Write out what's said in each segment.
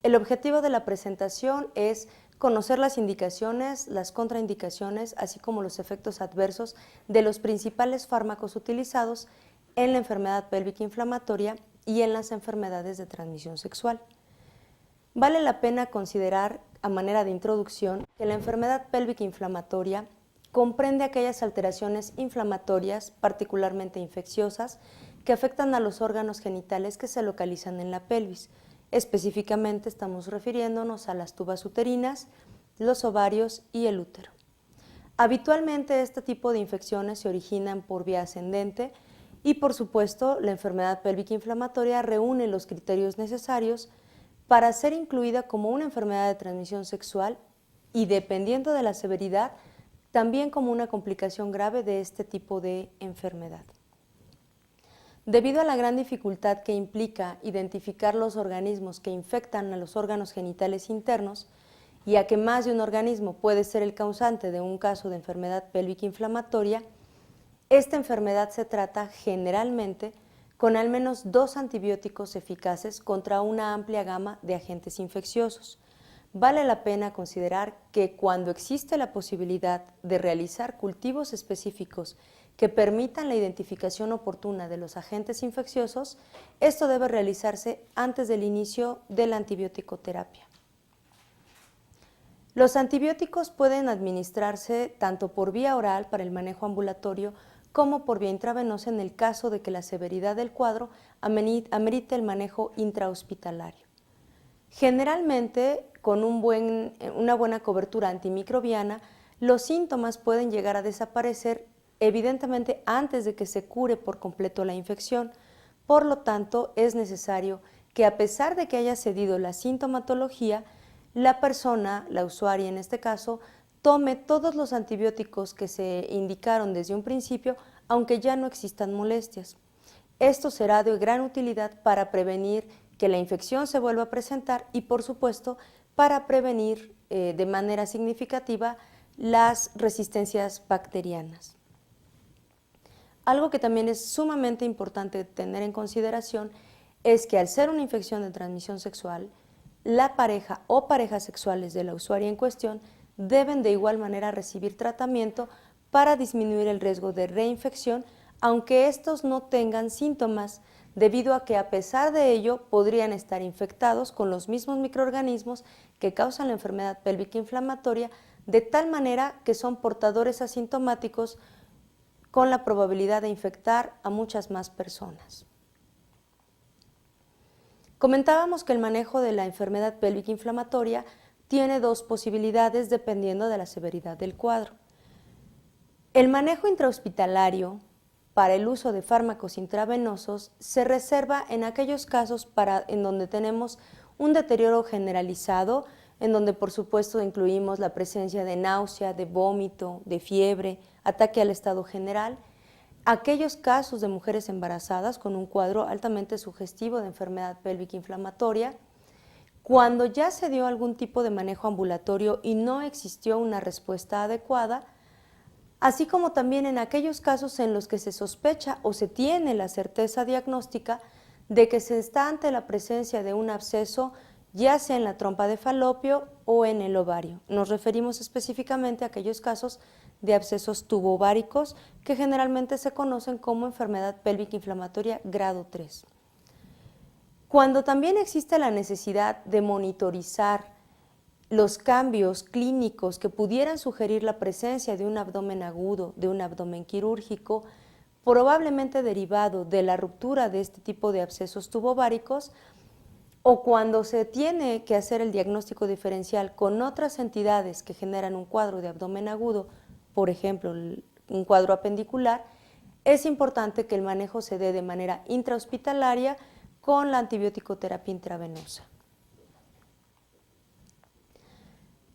El objetivo de la presentación es conocer las indicaciones, las contraindicaciones, así como los efectos adversos de los principales fármacos utilizados en la enfermedad pélvica inflamatoria y en las enfermedades de transmisión sexual. Vale la pena considerar, a manera de introducción, que la enfermedad pélvica inflamatoria comprende aquellas alteraciones inflamatorias, particularmente infecciosas, que afectan a los órganos genitales que se localizan en la pelvis. Específicamente estamos refiriéndonos a las tubas uterinas, los ovarios y el útero. Habitualmente este tipo de infecciones se originan por vía ascendente y, por supuesto, la enfermedad pélvica inflamatoria reúne los criterios necesarios para ser incluida como una enfermedad de transmisión sexual y, dependiendo de la severidad, también como una complicación grave de este tipo de enfermedad. Debido a la gran dificultad que implica identificar los organismos que infectan a los órganos genitales internos y a que más de un organismo puede ser el causante de un caso de enfermedad pélvica inflamatoria, esta enfermedad se trata generalmente con al menos 2 antibióticos eficaces contra una amplia gama de agentes infecciosos. Vale la pena considerar que cuando existe la posibilidad de realizar cultivos específicos que permitan la identificación oportuna de los agentes infecciosos, esto debe realizarse antes del inicio de la antibioticoterapia. Los antibióticos pueden administrarse tanto por vía oral para el manejo ambulatorio como por vía intravenosa en el caso de que la severidad del cuadro amerite el manejo intrahospitalario. Generalmente, con una buena cobertura antimicrobiana, los síntomas pueden llegar a desaparecer evidentemente antes de que se cure por completo la infección. Por lo tanto, es necesario que, a pesar de que haya cedido la sintomatología, la persona, la usuaria en este caso, tome todos los antibióticos que se indicaron desde un principio, aunque ya no existan molestias. Esto será de gran utilidad para prevenir que la infección se vuelva a presentar y, por supuesto, para prevenir de manera significativa las resistencias bacterianas. Algo que también es sumamente importante tener en consideración es que, al ser una infección de transmisión sexual, la pareja o parejas sexuales de la usuaria en cuestión deben de igual manera recibir tratamiento para disminuir el riesgo de reinfección, aunque estos no tengan síntomas, debido a que, a pesar de ello, podrían estar infectados con los mismos microorganismos que causan la enfermedad pélvica inflamatoria, de tal manera que son portadores asintomáticos con la probabilidad de infectar a muchas más personas. Comentábamos que el manejo de la enfermedad pélvica inflamatoria tiene 2 posibilidades dependiendo de la severidad del cuadro. El manejo intrahospitalario para el uso de fármacos intravenosos se reserva en aquellos casos en donde tenemos un deterioro generalizado, en donde por supuesto incluimos la presencia de náusea, de vómito, de fiebre, ataque al estado general, aquellos casos de mujeres embarazadas con un cuadro altamente sugestivo de enfermedad pélvica inflamatoria, cuando ya se dio algún tipo de manejo ambulatorio y no existió una respuesta adecuada, así como también en aquellos casos en los que se sospecha o se tiene la certeza diagnóstica de que se está ante la presencia de un absceso, ya sea en la trompa de Falopio o en el ovario. Nos referimos específicamente a aquellos casos de abscesos tuboováricos que generalmente se conocen como enfermedad pélvica inflamatoria grado 3. Cuando también existe la necesidad de monitorizar los cambios clínicos que pudieran sugerir la presencia de un abdomen agudo, de un abdomen quirúrgico, probablemente derivado de la ruptura de este tipo de abscesos tubováricos, o cuando se tiene que hacer el diagnóstico diferencial con otras entidades que generan un cuadro de abdomen agudo, por ejemplo, un cuadro apendicular, es importante que el manejo se dé de manera intrahospitalaria con la antibiótico-terapia intravenosa.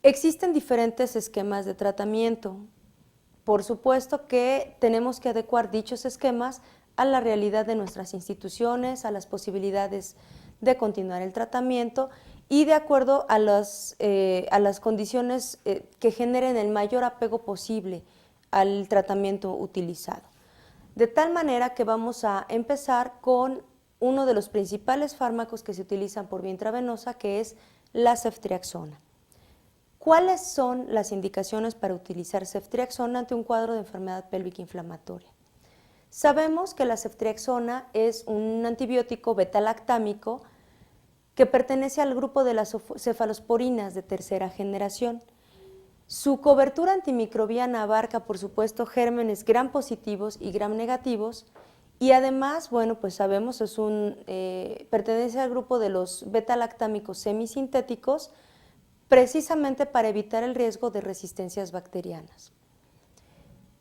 Existen diferentes esquemas de tratamiento. Por supuesto que tenemos que adecuar dichos esquemas a la realidad de nuestras instituciones, a las posibilidades de continuar el tratamiento y de acuerdo a las condiciones que generen el mayor apego posible al tratamiento utilizado. De tal manera que vamos a empezar con uno de los principales fármacos que se utilizan por vía intravenosa, que es la ceftriaxona. ¿Cuáles son las indicaciones para utilizar ceftriaxona ante un cuadro de enfermedad pélvica inflamatoria? Sabemos que la ceftriaxona es un antibiótico betalactámico que pertenece al grupo de las cefalosporinas de tercera generación. Su cobertura antimicrobiana abarca, por supuesto, gérmenes gram positivos y gram negativos, y además, bueno, pues sabemos, pertenece al grupo de los betalactámicos semisintéticos, precisamente para evitar el riesgo de resistencias bacterianas.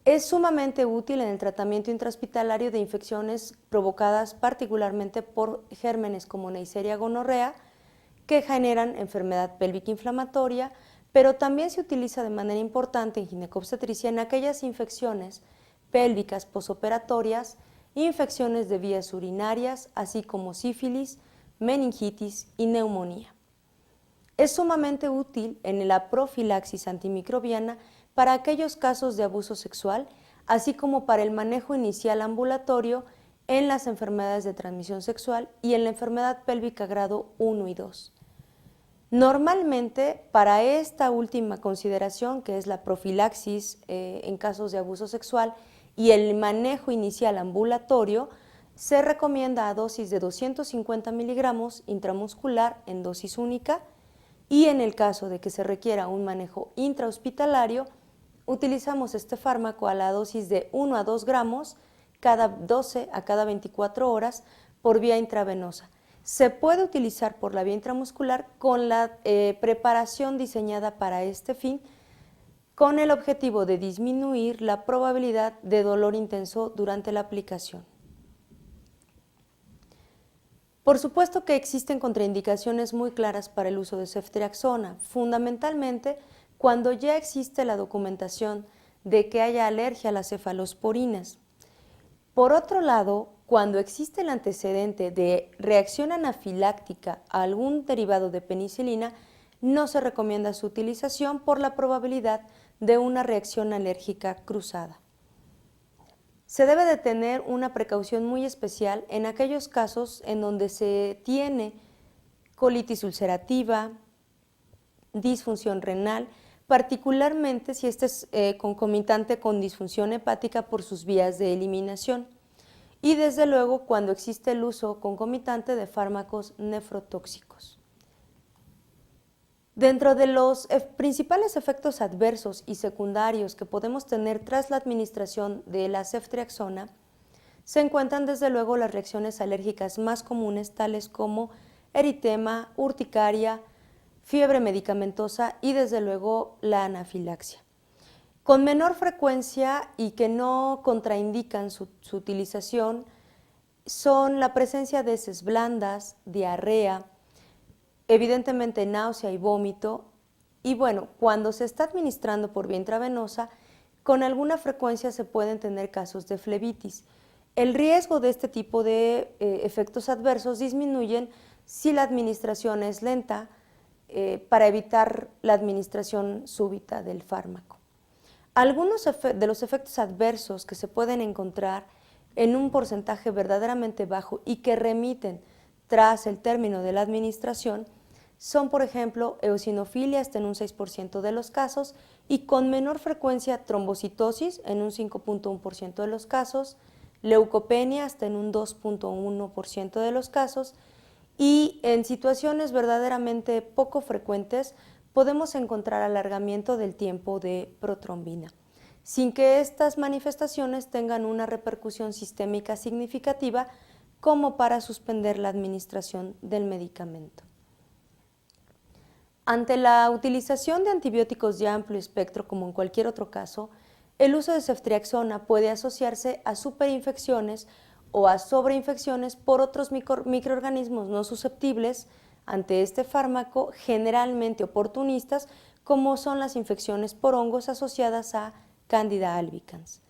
Es sumamente útil en el tratamiento intrahospitalario de infecciones provocadas particularmente por gérmenes como Neisseria gonorrea, que generan enfermedad pélvica inflamatoria, pero también se utiliza de manera importante en ginecobstetricia en aquellas infecciones pélvicas posoperatorias, infecciones de vías urinarias, así como sífilis, meningitis y neumonía. Es sumamente útil en la profilaxis antimicrobiana para aquellos casos de abuso sexual, así como para el manejo inicial ambulatorio en las enfermedades de transmisión sexual y en la enfermedad pélvica grado 1 y 2. Normalmente, para esta última consideración, que es la profilaxis en casos de abuso sexual y el manejo inicial ambulatorio, se recomienda a dosis de 250 miligramos intramuscular en dosis única, y en el caso de que se requiera un manejo intrahospitalario, utilizamos este fármaco a la dosis de 1 a 2 gramos cada 12 a cada 24 horas por vía intravenosa. Se puede utilizar por la vía intramuscular con la preparación diseñada para este fin, con el objetivo de disminuir la probabilidad de dolor intenso durante la aplicación. Por supuesto que existen contraindicaciones muy claras para el uso de ceftriaxona, fundamentalmente cuando ya existe la documentación de que haya alergia a las cefalosporinas. Por otro lado, cuando existe el antecedente de reacción anafiláctica a algún derivado de penicilina, no se recomienda su utilización por la probabilidad de una reacción alérgica cruzada. Se debe de tener una precaución muy especial en aquellos casos en donde se tiene colitis ulcerativa, disfunción renal, particularmente si este es concomitante con disfunción hepática por sus vías de eliminación, y desde luego cuando existe el uso concomitante de fármacos nefrotóxicos. Dentro de los principales efectos adversos y secundarios que podemos tener tras la administración de la ceftriaxona, se encuentran desde luego las reacciones alérgicas más comunes, tales como eritema, urticaria, fiebre medicamentosa y desde luego la anafilaxia. Con menor frecuencia y que no contraindican su utilización son la presencia de heces blandas, diarrea, evidentemente náusea y vómito, y bueno, cuando se está administrando por vía intravenosa, con alguna frecuencia se pueden tener casos de flebitis. El riesgo de este tipo de efectos adversos disminuyen si la administración es lenta para evitar la administración súbita del fármaco. Algunos de los efectos adversos que se pueden encontrar en un porcentaje verdaderamente bajo y que remiten tras el término de la administración son, por ejemplo, eosinofilia hasta en un 6% de los casos y con menor frecuencia trombocitosis en un 5.1% de los casos, leucopenia hasta en un 2.1% de los casos y en situaciones verdaderamente poco frecuentes podemos encontrar alargamiento del tiempo de protrombina, sin que estas manifestaciones tengan una repercusión sistémica significativa como para suspender la administración del medicamento. Ante la utilización de antibióticos de amplio espectro, como en cualquier otro caso, el uso de ceftriaxona puede asociarse a superinfecciones o a sobreinfecciones por otros microorganismos no susceptibles ante este fármaco, generalmente oportunistas, como son las infecciones por hongos asociadas a Candida albicans.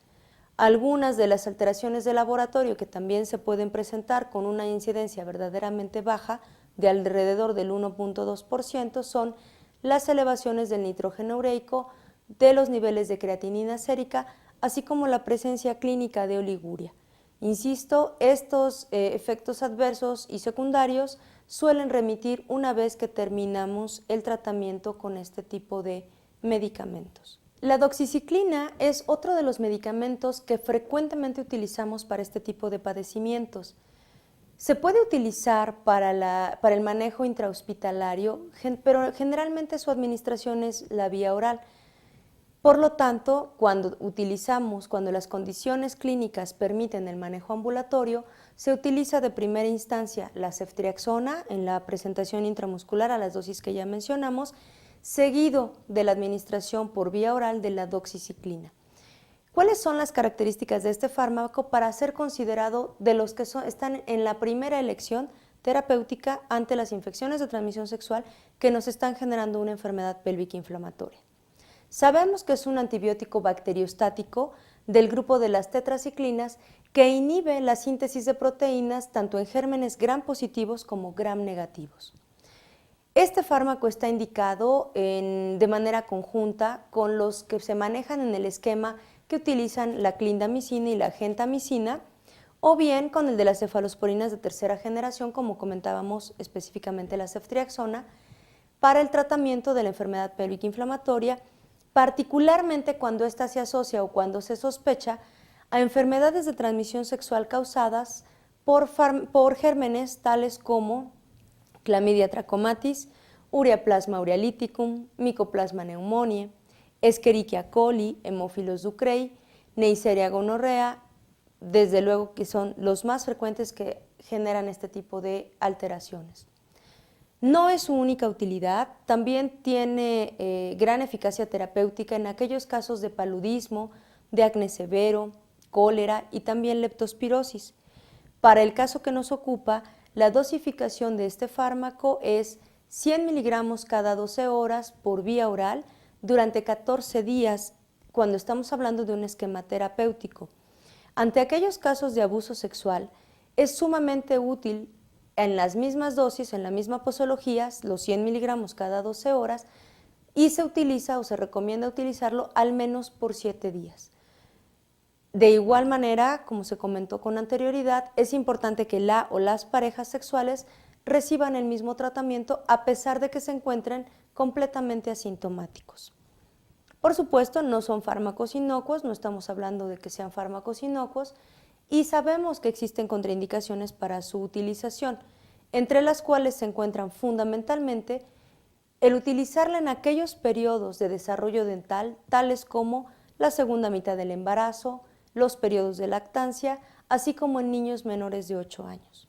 Algunas de las alteraciones de laboratorio que también se pueden presentar con una incidencia verdaderamente baja de alrededor del 1.2% son las elevaciones del nitrógeno ureico, de los niveles de creatinina sérica, así como la presencia clínica de oliguria. Insisto, estos efectos adversos y secundarios suelen remitir una vez que terminamos el tratamiento con este tipo de medicamentos. La doxiciclina es otro de los medicamentos que frecuentemente utilizamos para este tipo de padecimientos. Se puede utilizar para el manejo intrahospitalario, pero generalmente su administración es la vía oral. Por lo tanto, cuando las condiciones clínicas permiten el manejo ambulatorio, se utiliza de primera instancia la ceftriaxona en la presentación intramuscular a las dosis que ya mencionamos, seguido de la administración por vía oral de la doxiciclina. ¿Cuáles son las características de este fármaco para ser considerado de los que están en la primera elección terapéutica ante las infecciones de transmisión sexual que nos están generando una enfermedad pélvica inflamatoria? Sabemos que es un antibiótico bacteriostático del grupo de las tetraciclinas que inhibe la síntesis de proteínas tanto en gérmenes gram positivos como gram negativos. Este fármaco está indicado de manera conjunta con los que se manejan en el esquema que utilizan la clindamicina y la gentamicina, o bien con el de las cefalosporinas de tercera generación, como comentábamos específicamente la ceftriaxona, para el tratamiento de la enfermedad pélvica inflamatoria, particularmente cuando ésta se asocia o cuando se sospecha a enfermedades de transmisión sexual causadas por gérmenes tales como Clamidia trachomatis, Ureaplasma urealyticum, Mycoplasma pneumoniae, Escherichia coli, Haemophilus ducreyi, Neisseria gonorrhea, desde luego que son los más frecuentes que generan este tipo de alteraciones. No es su única utilidad, también tiene gran eficacia terapéutica en aquellos casos de paludismo, de acné severo, cólera y también leptospirosis. Para el caso que nos ocupa, la dosificación de este fármaco es 100 miligramos cada 12 horas por vía oral durante 14 días cuando estamos hablando de un esquema terapéutico. Ante aquellos casos de abuso sexual, es sumamente útil en las mismas dosis, en la misma posología, los 100 miligramos cada 12 horas, y se utiliza o se recomienda utilizarlo al menos por 7 días. De igual manera, como se comentó con anterioridad, es importante que la o las parejas sexuales reciban el mismo tratamiento a pesar de que se encuentren completamente asintomáticos. Por supuesto, no son fármacos inocuos, no estamos hablando de que sean fármacos inocuos, y sabemos que existen contraindicaciones para su utilización, entre las cuales se encuentran fundamentalmente el utilizarla en aquellos periodos de desarrollo dental, tales como la segunda mitad del embarazo, los periodos de lactancia, así como en niños menores de 8 años.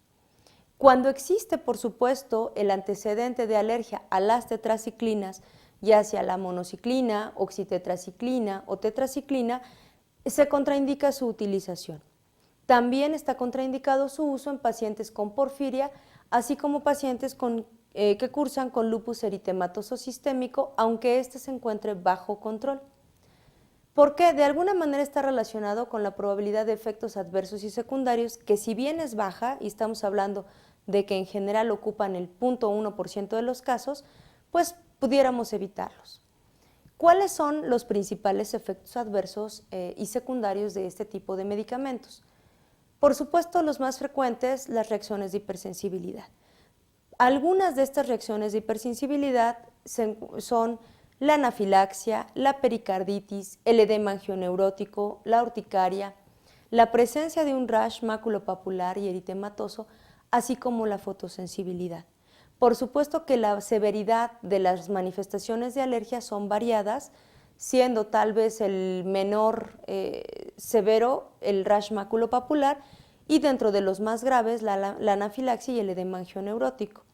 Cuando existe, por supuesto, el antecedente de alergia a las tetraciclinas, ya sea la monociclina, oxitetraciclina o tetraciclina, se contraindica su utilización. También está contraindicado su uso en pacientes con porfiria, así como pacientes que cursan con lupus eritematoso sistémico, aunque éste se encuentre bajo control. Porque de alguna manera está relacionado con la probabilidad de efectos adversos y secundarios, que si bien es baja, y estamos hablando de que en general ocupan el 0.1% de los casos, pues pudiéramos evitarlos. ¿Cuáles son los principales efectos adversos y secundarios de este tipo de medicamentos? Por supuesto, los más frecuentes, las reacciones de hipersensibilidad. Algunas de estas reacciones de hipersensibilidad son la anafilaxia, la pericarditis, el edema angioneurótico, la urticaria, la presencia de un rash maculopapular y eritematoso, así como la fotosensibilidad. Por supuesto que la severidad de las manifestaciones de alergia son variadas, siendo tal vez el menor severo el rash maculopapular y dentro de los más graves la anafilaxia y el edema angioneurótico.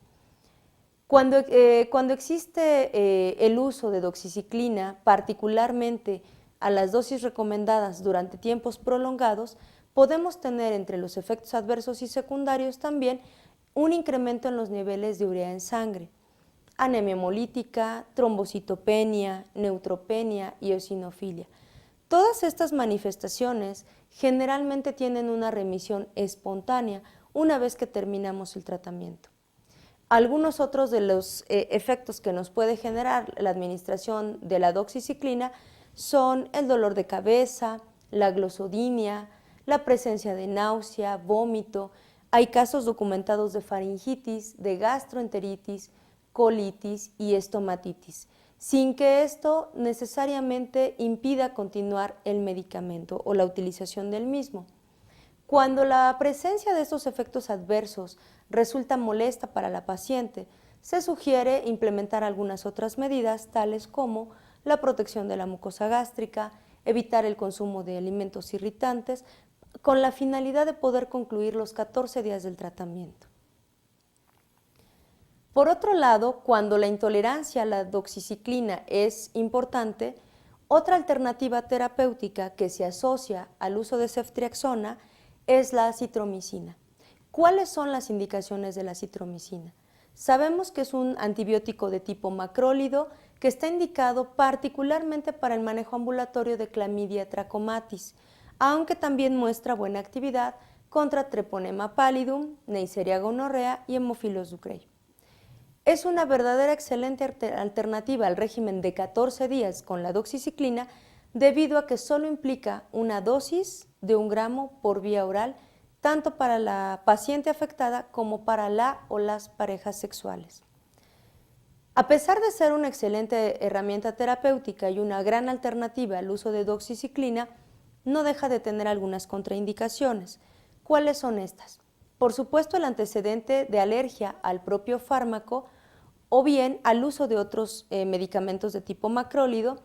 Cuando existe el uso de doxiciclina, particularmente a las dosis recomendadas durante tiempos prolongados, podemos tener entre los efectos adversos y secundarios también un incremento en los niveles de urea en sangre, anemia hemolítica, trombocitopenia, neutropenia y eosinofilia. Todas estas manifestaciones generalmente tienen una remisión espontánea una vez que terminamos el tratamiento. Algunos otros de los efectos que nos puede generar la administración de la doxiciclina son el dolor de cabeza, la glosodinia, la presencia de náusea, vómito, Hay casos documentados de faringitis, de gastroenteritis, colitis y estomatitis, sin que esto necesariamente impida continuar el medicamento o la utilización del mismo. Cuando la presencia de estos efectos adversos resulta molesta para la paciente, se sugiere implementar algunas otras medidas, tales como la protección de la mucosa gástrica, evitar el consumo de alimentos irritantes, con la finalidad de poder concluir los 14 días del tratamiento. Por otro lado, cuando la intolerancia a la doxiciclina es importante, otra alternativa terapéutica que se asocia al uso de ceftriaxona es la acitromicina. ¿Cuáles son las indicaciones de la acitromicina? Sabemos que es un antibiótico de tipo macrólido que está indicado particularmente para el manejo ambulatorio de Clamidia trachomatis, aunque también muestra buena actividad contra Treponema pallidum, Neisseria gonorrea y Haemophilus ducreyi. Es una verdadera excelente alternativa al régimen de 14 días con la doxiciclina debido a que solo implica una dosis de 1 gramo por vía oral, tanto para la paciente afectada como para la o las parejas sexuales. A pesar de ser una excelente herramienta terapéutica y una gran alternativa al uso de doxiciclina, no deja de tener algunas contraindicaciones. ¿Cuáles son estas? Por supuesto, el antecedente de alergia al propio fármaco o bien al uso de otros medicamentos de tipo macrólido,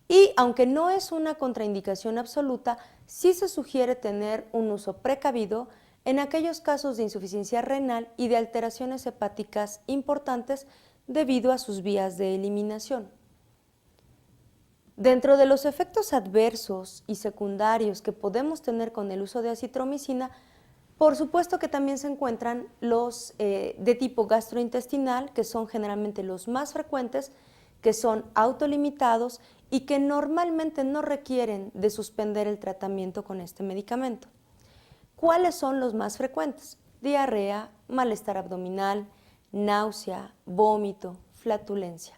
y aunque no es una contraindicación absoluta, sí se sugiere tener un uso precavido en aquellos casos de insuficiencia renal y de alteraciones hepáticas importantes debido a sus vías de eliminación. Dentro de los efectos adversos y secundarios que podemos tener con el uso de acitromicina, por supuesto que también se encuentran los de tipo gastrointestinal, que son generalmente los más frecuentes, que son autolimitados y que normalmente no requieren de suspender el tratamiento con este medicamento. ¿Cuáles son los más frecuentes? Diarrea, malestar abdominal, náusea, vómito, flatulencia.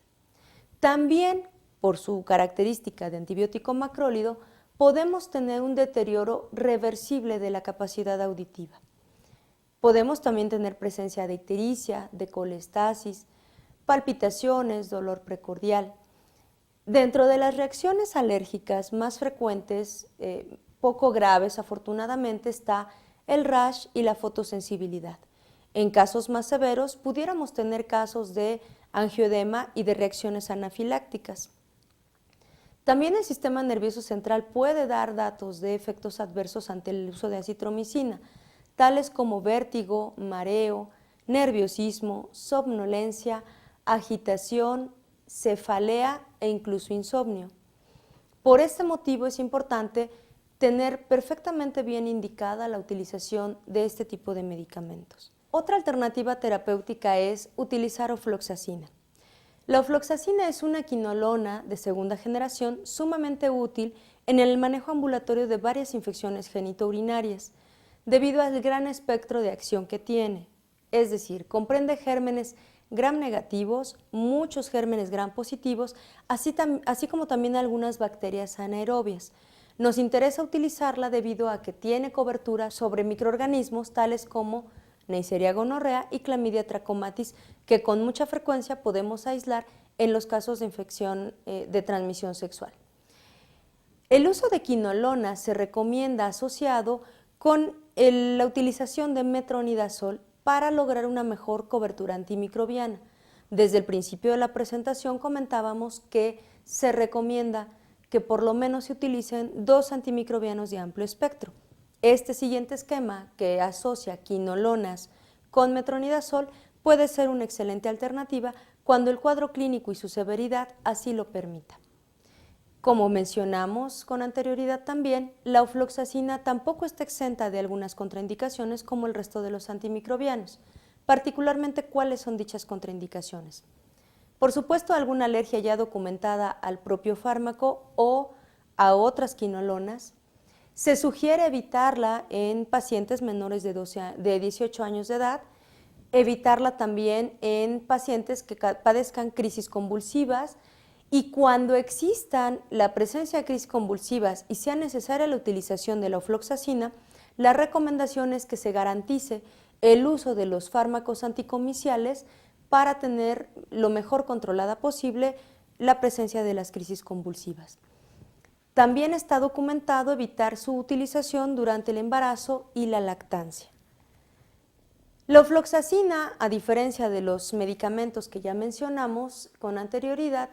También, por su característica de antibiótico macrólido, podemos tener un deterioro reversible de la capacidad auditiva. Podemos también tener presencia de ictericia, de colestasis, palpitaciones, dolor precordial. Dentro de las reacciones alérgicas más frecuentes, poco graves afortunadamente, está el rash y la fotosensibilidad. En casos más severos pudiéramos tener casos de angioedema y de reacciones anafilácticas. También el sistema nervioso central puede dar datos de efectos adversos ante el uso de acitromicina, tales como vértigo, mareo, nerviosismo, somnolencia, agitación, cefalea e incluso insomnio. Por este motivo es importante tener perfectamente bien indicada la utilización de este tipo de medicamentos. Otra alternativa terapéutica es utilizar ofloxacina. La ofloxacina es una quinolona de segunda generación sumamente útil en el manejo ambulatorio de varias infecciones genitourinarias, debido al gran espectro de acción que tiene, es decir, comprende gérmenes gram negativos, muchos gérmenes gram positivos, así como también algunas bacterias anaerobias. Nos interesa utilizarla debido a que tiene cobertura sobre microorganismos tales como Neisseria gonorrea y Clamidia trachomatis, que con mucha frecuencia podemos aislar en los casos de infección de transmisión sexual. El uso de quinolona se recomienda asociado con la utilización de metronidazol para lograr una mejor cobertura antimicrobiana. Desde el principio de la presentación comentábamos que se recomienda que por lo menos se utilicen 2 antimicrobianos de amplio espectro. Este siguiente esquema, que asocia quinolonas con metronidazol, puede ser una excelente alternativa cuando el cuadro clínico y su severidad así lo permita. Como mencionamos con anterioridad también, la ofloxacina tampoco está exenta de algunas contraindicaciones como el resto de los antimicrobianos. Particularmente, ¿cuáles son dichas contraindicaciones? Por supuesto, alguna alergia ya documentada al propio fármaco o a otras quinolonas. Se sugiere evitarla en pacientes menores de 18 años de edad, evitarla también en pacientes que padezcan crisis convulsivas, y cuando existan la presencia de crisis convulsivas y sea necesaria la utilización de la ofloxacina, la recomendación es que se garantice el uso de los fármacos anticomiciales para tener lo mejor controlada posible la presencia de las crisis convulsivas. También está documentado evitar su utilización durante el embarazo y la lactancia. La ofloxacina, a diferencia de los medicamentos que ya mencionamos con anterioridad,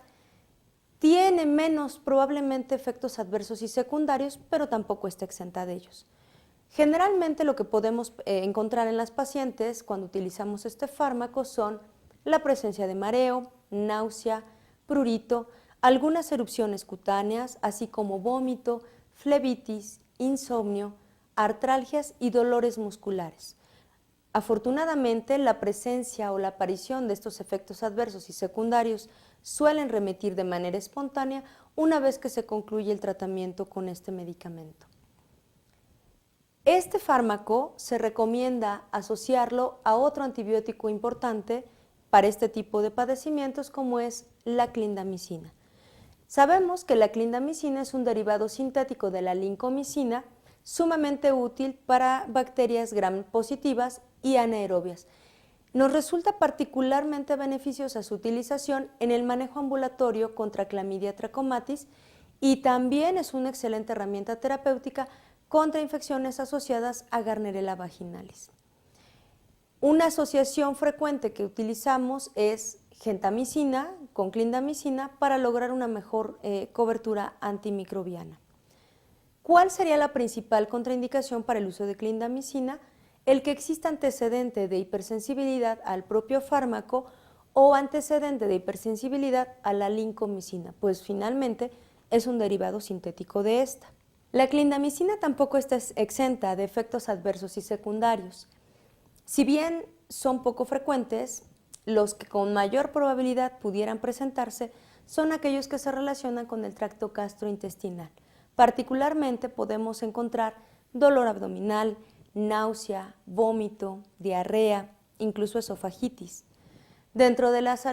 tiene menos probablemente efectos adversos y secundarios, pero tampoco está exenta de ellos. Generalmente lo que podemos encontrar en las pacientes cuando utilizamos este fármaco son la presencia de mareo, náusea, prurito, algunas erupciones cutáneas, así como vómito, flebitis, insomnio, artralgias y dolores musculares. Afortunadamente, la presencia o la aparición de estos efectos adversos y secundarios suelen remitir de manera espontánea una vez que se concluye el tratamiento con este medicamento. Este fármaco se recomienda asociarlo a otro antibiótico importante para este tipo de padecimientos, como es la clindamicina. Sabemos que la clindamicina es un derivado sintético de la lincomicina, sumamente útil para bacterias gram positivas y anaerobias. Nos resulta particularmente beneficiosa su utilización en el manejo ambulatorio contra Clamidia trachomatis y también es una excelente herramienta terapéutica contra infecciones asociadas a Gardnerella vaginalis. Una asociación frecuente que utilizamos es gentamicina con clindamicina para lograr una mejor cobertura antimicrobiana. ¿Cuál sería la principal contraindicación para el uso de clindamicina? El que exista antecedente de hipersensibilidad al propio fármaco o antecedente de hipersensibilidad a la lincomicina, pues finalmente es un derivado sintético de esta. La clindamicina tampoco está exenta de efectos adversos y secundarios. Si bien son poco frecuentes, los que con mayor probabilidad pudieran presentarse son aquellos que se relacionan con el tracto gastrointestinal. Particularmente podemos encontrar dolor abdominal, náusea, vómito, diarrea, incluso esofagitis. Dentro de las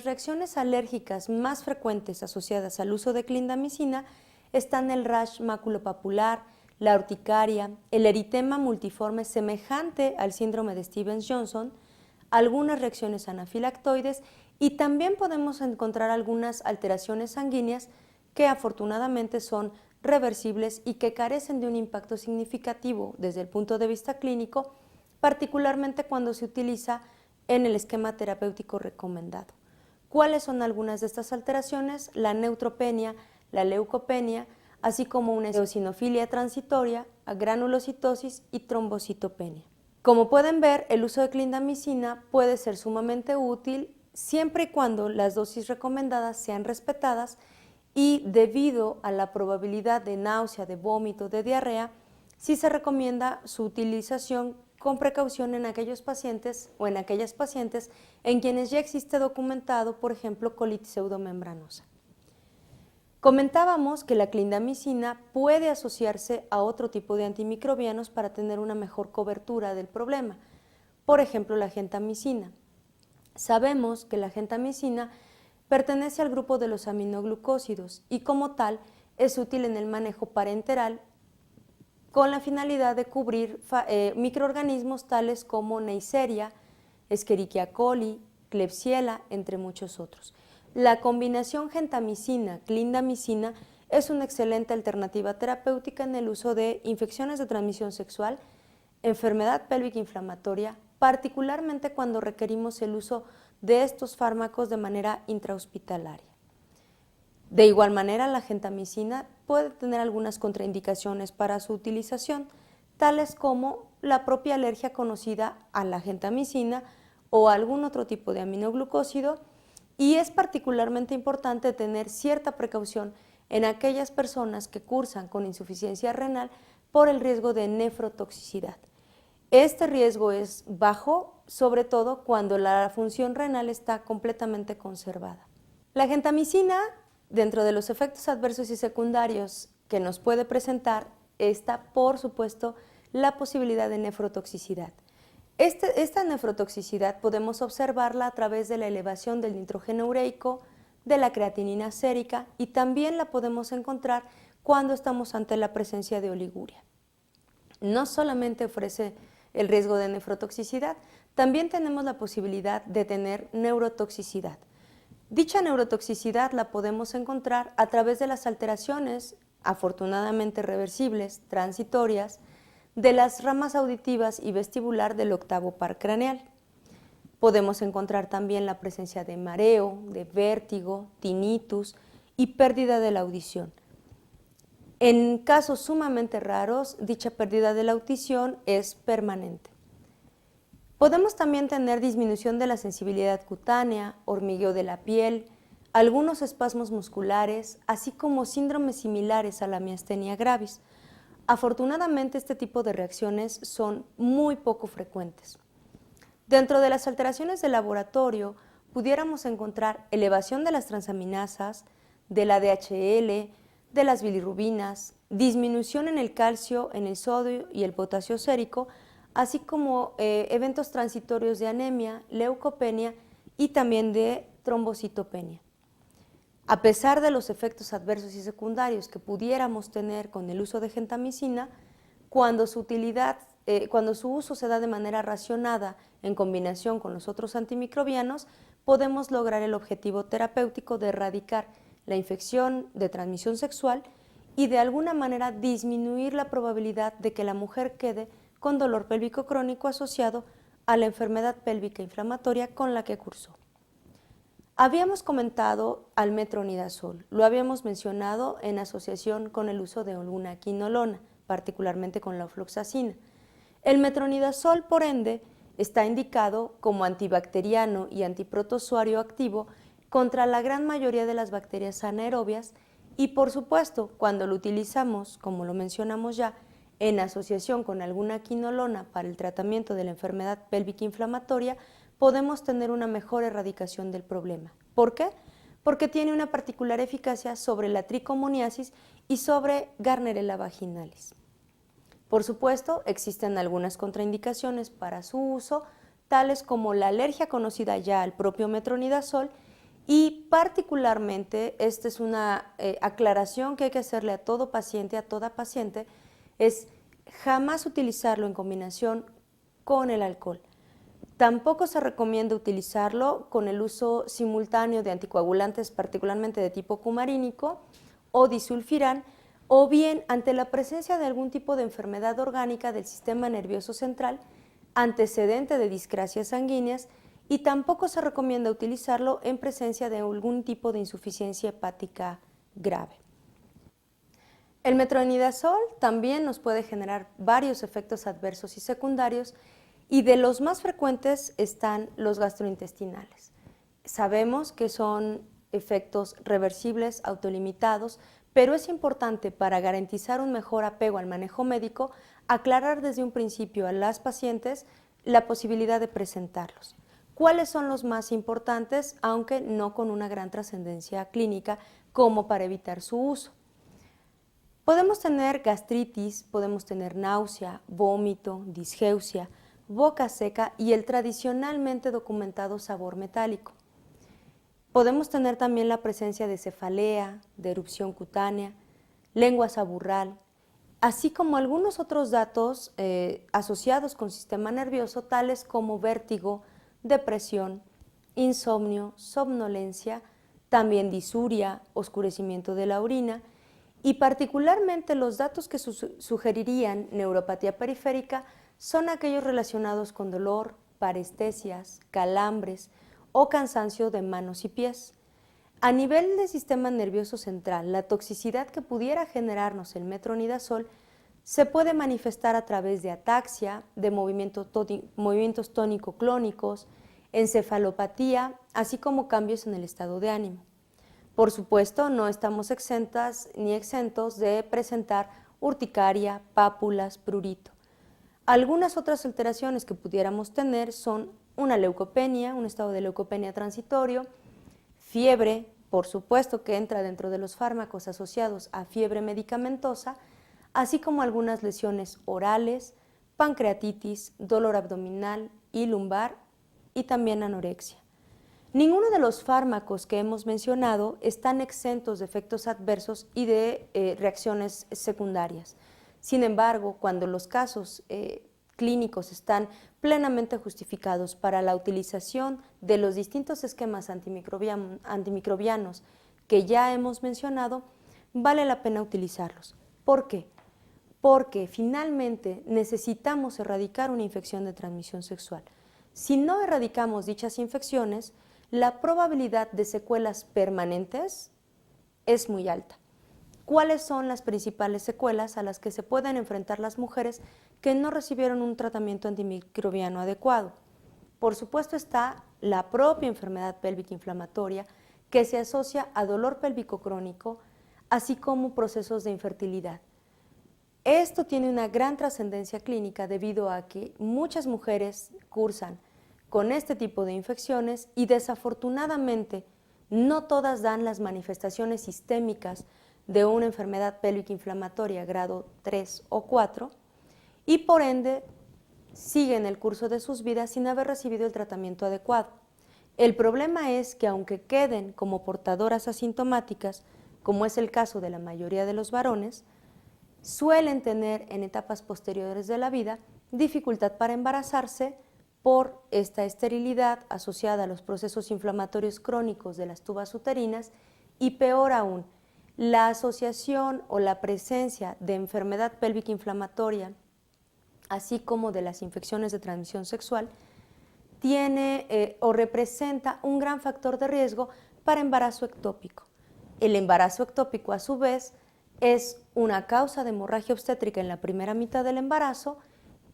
reacciones alérgicas más frecuentes asociadas al uso de clindamicina están el rash maculopapular, la urticaria, el eritema multiforme semejante al síndrome de Stevens-Johnson, algunas reacciones anafilactoides y también podemos encontrar algunas alteraciones sanguíneas que afortunadamente son reversibles y que carecen de un impacto significativo desde el punto de vista clínico, particularmente cuando se utiliza en el esquema terapéutico recomendado. ¿Cuáles son algunas de estas alteraciones? La neutropenia, la leucopenia, así como una eosinofilia transitoria, granulocitosis y trombocitopenia. Como pueden ver, el uso de clindamicina puede ser sumamente útil siempre y cuando las dosis recomendadas sean respetadas y debido a la probabilidad de náusea, de vómito, de diarrea, sí se recomienda su utilización con precaución en aquellos pacientes o en aquellas pacientes en quienes ya existe documentado, por ejemplo, colitis pseudomembranosa. Comentábamos que la clindamicina puede asociarse a otro tipo de antimicrobianos para tener una mejor cobertura del problema, por ejemplo, la gentamicina. Sabemos que la gentamicina pertenece al grupo de los aminoglucósidos y como tal es útil en el manejo parenteral con la finalidad de cubrir microorganismos tales como Neisseria, Escherichia coli, Klebsiella, entre muchos otros. La combinación gentamicina-clindamicina es una excelente alternativa terapéutica en el uso de infecciones de transmisión sexual, enfermedad pélvica inflamatoria, particularmente cuando requerimos el uso de estos fármacos de manera intrahospitalaria. De igual manera, la gentamicina puede tener algunas contraindicaciones para su utilización, tales como la propia alergia conocida a la gentamicina o a algún otro tipo de aminoglucósido, y es particularmente importante tener cierta precaución en aquellas personas que cursan con insuficiencia renal por el riesgo de nefrotoxicidad. Este riesgo es bajo, sobre todo cuando la función renal está completamente conservada. La gentamicina, dentro de los efectos adversos y secundarios que nos puede presentar, está, por supuesto, la posibilidad de nefrotoxicidad. Esta nefrotoxicidad podemos observarla a través de la elevación del nitrógeno ureico, de la creatinina sérica y también la podemos encontrar cuando estamos ante la presencia de oliguria. No solamente ofrece el riesgo de nefrotoxicidad, también tenemos la posibilidad de tener neurotoxicidad. Dicha neurotoxicidad la podemos encontrar a través de las alteraciones, afortunadamente reversibles, transitorias, de las ramas auditivas y vestibular del octavo par craneal. Podemos encontrar también la presencia de mareo, de vértigo, tinnitus y pérdida de la audición. En casos sumamente raros, dicha pérdida de la audición es permanente. Podemos también tener disminución de la sensibilidad cutánea, hormigueo de la piel, algunos espasmos musculares, así como síndromes similares a la miastenia gravis. Afortunadamente, este tipo de reacciones son muy poco frecuentes. Dentro de las alteraciones de laboratorio, pudiéramos encontrar elevación de las transaminasas, de la DHL, de las bilirrubinas, disminución en el calcio, en el sodio y el potasio sérico, así como eventos transitorios de anemia, leucopenia y también de trombocitopenia. A pesar de los efectos adversos y secundarios que pudiéramos tener con el uso de gentamicina, cuando su uso se da de manera racionada en combinación con los otros antimicrobianos, podemos lograr el objetivo terapéutico de erradicar la infección de transmisión sexual y de alguna manera disminuir la probabilidad de que la mujer quede con dolor pélvico crónico asociado a la enfermedad pélvica inflamatoria con la que cursó. Habíamos comentado al metronidazol, lo habíamos mencionado en asociación con el uso de alguna quinolona, particularmente con la ofloxacina. El metronidazol, por ende, está indicado como antibacteriano y antiprotozoario activo contra la gran mayoría de las bacterias anaerobias y, por supuesto, cuando lo utilizamos, como lo mencionamos ya, en asociación con alguna quinolona para el tratamiento de la enfermedad pélvica inflamatoria, podemos tener una mejor erradicación del problema. ¿Por qué? Porque tiene una particular eficacia sobre la tricomoniasis y sobre Gardnerella vaginalis. Por supuesto, existen algunas contraindicaciones para su uso, tales como la alergia conocida ya al propio metronidazol y particularmente, esta es una aclaración que hay que hacerle a todo paciente, a toda paciente, es jamás utilizarlo en combinación con el alcohol. Tampoco se recomienda utilizarlo con el uso simultáneo de anticoagulantes, particularmente de tipo cumarínico o disulfiram, o bien ante la presencia de algún tipo de enfermedad orgánica del sistema nervioso central, antecedente de discrasias sanguíneas, y tampoco se recomienda utilizarlo en presencia de algún tipo de insuficiencia hepática grave. El metronidazol también nos puede generar varios efectos adversos y secundarios, y de los más frecuentes están los gastrointestinales. Sabemos que son efectos reversibles, autolimitados, pero es importante para garantizar un mejor apego al manejo médico, aclarar desde un principio a las pacientes la posibilidad de presentarlos. ¿Cuáles son los más importantes, aunque no con una gran trascendencia clínica, como para evitar su uso? Podemos tener gastritis, podemos tener náusea, vómito, disgeusia, boca seca y el tradicionalmente documentado sabor metálico. Podemos tener también la presencia de cefalea, de erupción cutánea, lengua saburral, así como algunos otros datos asociados con sistema nervioso, tales como vértigo, depresión, insomnio, somnolencia, también disuria, oscurecimiento de la orina, y particularmente los datos que sugerirían neuropatía periférica son aquellos relacionados con dolor, parestesias, calambres o cansancio de manos y pies. A nivel del sistema nervioso central, la toxicidad que pudiera generarnos el metronidazol se puede manifestar a través de ataxia, de movimientos tónico-clónicos, encefalopatía, así como cambios en el estado de ánimo. Por supuesto, no estamos exentas ni exentos de presentar urticaria, pápulas, prurito. Algunas otras alteraciones que pudiéramos tener son una leucopenia, un estado de leucopenia transitorio, fiebre, por supuesto que entra dentro de los fármacos asociados a fiebre medicamentosa, así como algunas lesiones orales, pancreatitis, dolor abdominal y lumbar y también anorexia. Ninguno de los fármacos que hemos mencionado están exentos de efectos adversos y de reacciones secundarias. Sin embargo, cuando los casos clínicos están plenamente justificados para la utilización de los distintos esquemas antimicrobianos que ya hemos mencionado, vale la pena utilizarlos. ¿Por qué? Porque finalmente necesitamos erradicar una infección de transmisión sexual. Si no erradicamos dichas infecciones, la probabilidad de secuelas permanentes es muy alta. ¿Cuáles son las principales secuelas a las que se pueden enfrentar las mujeres que no recibieron un tratamiento antimicrobiano adecuado? Por supuesto está la propia enfermedad pélvica inflamatoria, que se asocia a dolor pélvico crónico, así como procesos de infertilidad. Esto tiene una gran trascendencia clínica debido a que muchas mujeres cursan con este tipo de infecciones y desafortunadamente no todas dan las manifestaciones sistémicas de una enfermedad pélvica inflamatoria grado 3 o 4 y por ende siguen el curso de sus vidas sin haber recibido el tratamiento adecuado. El problema es que aunque queden como portadoras asintomáticas, como es el caso de la mayoría de los varones, suelen tener en etapas posteriores de la vida dificultad para embarazarse por esta esterilidad asociada a los procesos inflamatorios crónicos de las tubas uterinas y peor aún, la asociación o la presencia de enfermedad pélvica inflamatoria, así como de las infecciones de transmisión sexual, tiene o representa un gran factor de riesgo para embarazo ectópico. El embarazo ectópico, a su vez, es una causa de hemorragia obstétrica en la primera mitad del embarazo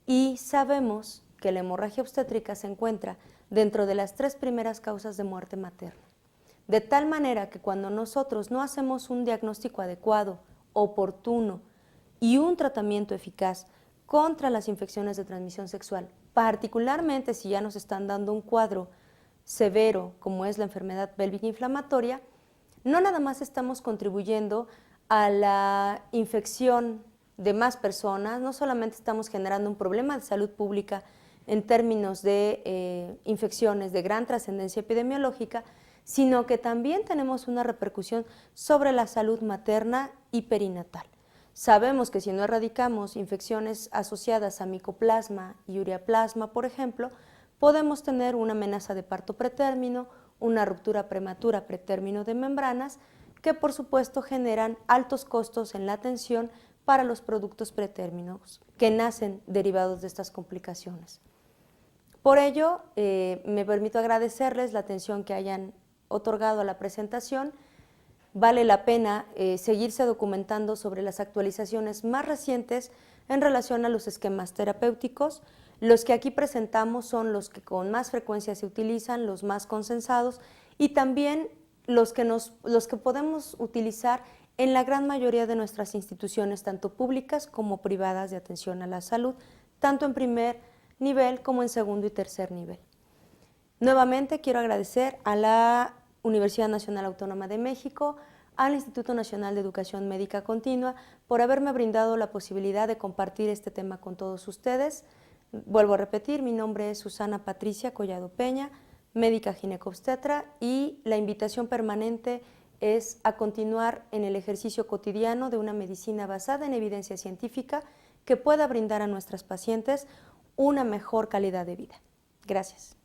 y sabemos que la hemorragia obstétrica se encuentra dentro de las 3 primeras causas de muerte materna. De tal manera que cuando nosotros no hacemos un diagnóstico adecuado, oportuno y un tratamiento eficaz contra las infecciones de transmisión sexual, particularmente si ya nos están dando un cuadro severo como es la enfermedad pélvica inflamatoria, no nada más estamos contribuyendo a la infección de más personas, no solamente estamos generando un problema de salud pública en términos de infecciones de gran trascendencia epidemiológica, sino que también tenemos una repercusión sobre la salud materna y perinatal. Sabemos que si no erradicamos infecciones asociadas a micoplasma y ureaplasma, por ejemplo, podemos tener una amenaza de parto pretérmino, una ruptura prematura pretérmino de membranas, que por supuesto generan altos costos en la atención para los productos pretérminos que nacen derivados de estas complicaciones. Por ello, me permito agradecerles la atención que hayan otorgado a la presentación. Vale la pena seguirse documentando sobre las actualizaciones más recientes en relación a los esquemas terapéuticos. Los que aquí presentamos son los que con más frecuencia se utilizan, los más consensados y también los que podemos utilizar en la gran mayoría de nuestras instituciones, tanto públicas como privadas de atención a la salud, tanto en primer nivel como en segundo y tercer nivel. Nuevamente quiero agradecer a la Universidad Nacional Autónoma de México, al Instituto Nacional de Educación Médica Continua, por haberme brindado la posibilidad de compartir este tema con todos ustedes. Vuelvo a repetir, mi nombre es Susana Patricia Collado Peña, médica ginecobstetra, y la invitación permanente es a continuar en el ejercicio cotidiano de una medicina basada en evidencia científica que pueda brindar a nuestras pacientes una mejor calidad de vida. Gracias.